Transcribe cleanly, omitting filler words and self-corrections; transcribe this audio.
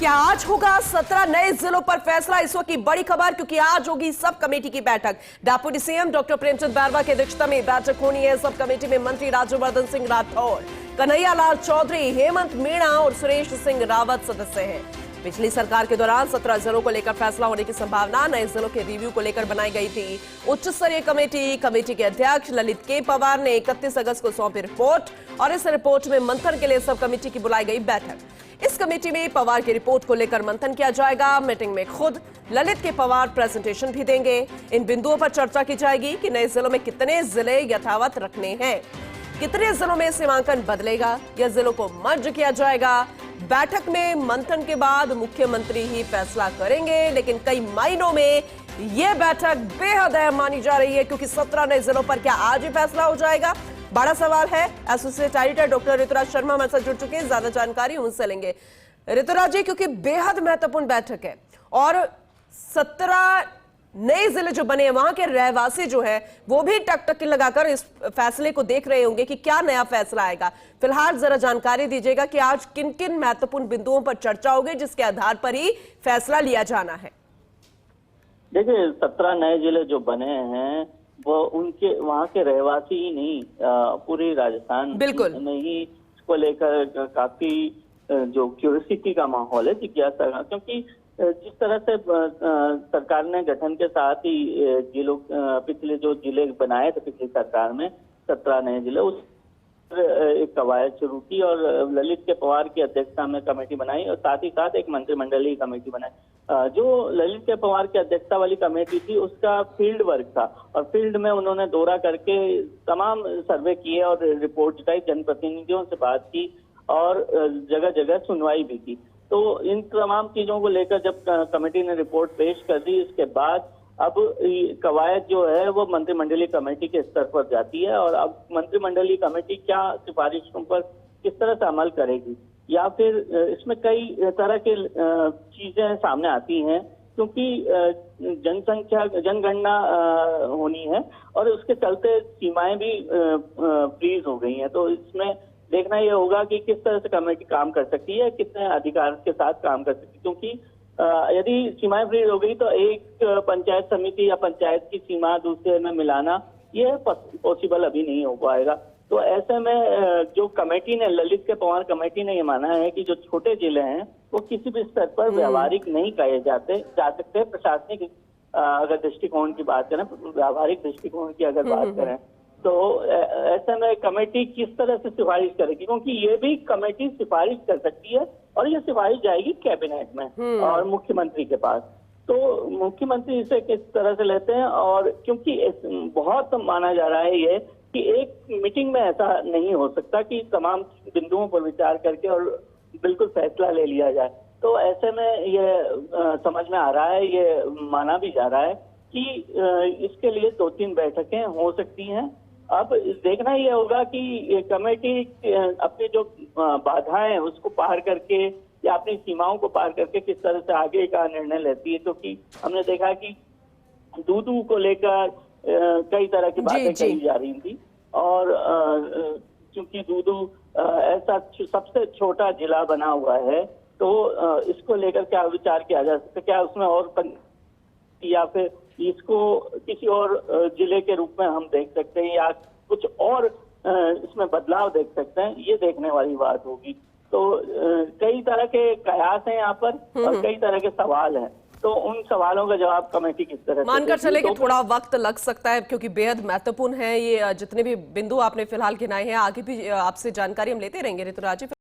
क्या आज होगा 17 नए जिलों पर फैसला? इस वक्त की बड़ी खबर, क्योंकि आज होगी सब कमेटी की बैठक। Deputy CM doctor Premchand Bairwa की अध्यक्षता में बैठक होनी है। सब कमेटी में मंत्री राज्यवर्धन सिंह राठौर, कन्हैया लाल चौधरी, हेमंत मीणा और सुरेश सिंह रावत सदस्य हैं। पिछली सरकार के दौरान 17 जिलों को लेकर फैसला होने की संभावना, नए जिलों के रिव्यू को लेकर बनाई गई थी उच्च स्तरीय कमेटी। कमेटी के अध्यक्ष ललित के पवार ने 31 अगस्त को सौंपी रिपोर्ट और इस रिपोर्ट में मंथन के लिए सब कमेटी की बुलाई गई बैठक। इस कमेटी में पवार की रिपोर्ट को लेकर मंथन किया जाएगा। मीटिंग में खुद ललित के पवार प्रेजेंटेशन भी देंगे। इन बिंदुओं पर चर्चा की जाएगी कि नए जिलों में कितने जिले यथावत रखने हैं, कितने जिलों में सीमांकन बदलेगा या जिलों को मर्ज किया जाएगा। बैठक में मंथन के बाद मुख्यमंत्री ही फैसला करेंगे, लेकिन कई मायनों में यह बैठक बेहद अहम मानी जा रही है, क्योंकि 17 नए जिलों पर क्या आज ही फैसला हो जाएगा? बड़ा सवाल है। Associate editor doctor Rituraj Sharma हमारे साथ जुड़ चुके हैं, ज्यादा जानकारी उनसे लेंगे। ऋतुराज जी, क्योंकि बेहद महत्वपूर्ण बैठक है और 17 नए जिले जो बने हैं, वहां के रहवासी जो है वो भी टकटकी लगाकर इस फैसले को देख रहे होंगे कि क्या नया फैसला आएगा। फिलहाल जरा जानकारी दीजिएगा कि आज किन किन महत्वपूर्ण बिंदुओं पर चर्चा होगी, जिसके आधार पर ही फैसला लिया जाना है। देखिए, 17 नए जिले जो बने हैं वो उनके वहाँ के रहवासी ही नहीं, पूरे राजस्थान में ही इसको लेकर काफी जो क्यूरियोसिटी का माहौल है, जिज्ञासा का। क्योंकि जिस तरह से सरकार ने गठन के साथ ही जिलों पिछले जो जिले बनाए थे पिछली सरकार में 17 नए जिले, उस एक कवायद शुरू की और ललित के पवार की अध्यक्षता में कमेटी बनाई और साथ ही साथ एक मंत्रिमंडलीय कमेटी बनाई। जो ललित के पवार की अध्यक्षता वाली कमेटी थी उसका फील्ड वर्क था और फील्ड में उन्होंने दौरा करके तमाम सर्वे किए और रिपोर्ट जुटाई, जनप्रतिनिधियों से बात की और जगह जगह सुनवाई भी की। तो इन तमाम चीजों को लेकर जब कमेटी ने रिपोर्ट पेश कर दी, इसके बाद अब कवायद जो है वो मंत्रिमंडलीय कमेटी के स्तर पर जाती है और अब मंत्रिमंडलीय कमेटी क्या सिफारिशों पर किस तरह से अमल करेगी, या फिर इसमें कई तरह के चीजें सामने आती हैं, क्योंकि जनगणना होनी है और उसके चलते सीमाएं भी फ्रीज हो गई हैं। तो इसमें देखना यह होगा कि किस तरह से कमेटी काम कर सकती है, कितने अधिकार के साथ काम कर सकती है। क्योंकि यदि सीमाएं फ्रीज हो गई तो एक पंचायत समिति या पंचायत की सीमा दूसरे में मिलाना ये पॉसिबल अभी नहीं हो पाएगा। तो ऐसे में जो कमेटी ने, ललित के पवार कमेटी ने ये माना है कि जो छोटे जिले हैं वो किसी भी स्तर पर व्यवहारिक नहीं कहे जा सकते। प्रशासनिक अगर दृष्टिकोण की बात करें, व्यावहारिक दृष्टिकोण की अगर बात करें, तो ऐसे में कमेटी किस तरह से सिफारिश करेगी, क्योंकि ये भी कमेटी सिफारिश कर सकती है और ये सिफारिश जाएगी कैबिनेट में और मुख्यमंत्री के पास। तो मुख्यमंत्री इसे किस तरह से लेते हैं, और क्योंकि बहुत माना जा रहा है ये कि एक मीटिंग में ऐसा नहीं हो सकता कि तमाम बिंदुओं पर विचार करके और बिल्कुल फैसला ले लिया जाए। तो ऐसे में ये समझ में आ रहा है, ये माना भी जा रहा है कि इसके लिए 2-3 बैठकें हो सकती हैं। अब देखना यह होगा कि ये कमेटी अपनी जो बाधाएं हैं उसको पार करके या अपनी सीमाओं को पार करके किस तरह से आगे का निर्णय लेती है। क्योंकि हमने देखा कि दूधू को लेकर कई तरह की बातें कही जा रही थी और क्योंकि दूधू ऐसा सबसे छोटा जिला बना हुआ है, तो इसको लेकर क्या विचार किया जा सकता है, क्या उसमें और या फिर इसको किसी और जिले के रूप में हम देख सकते हैं या कुछ और इसमें बदलाव देख सकते हैं, ये देखने वाली बात होगी। तो कई तरह के कयास हैं यहाँ पर और कई तरह के सवाल हैं, तो उन सवालों का जवाब कमेटी किस तरह से मानकर चले कि थोड़ा वक्त लग सकता है, क्योंकि बेहद महत्वपूर्ण है ये जितने भी बिंदु आपने फिलहाल गिनाए हैं। आगे भी आपसे जानकारी हम लेते रहेंगे ऋतुराज जी।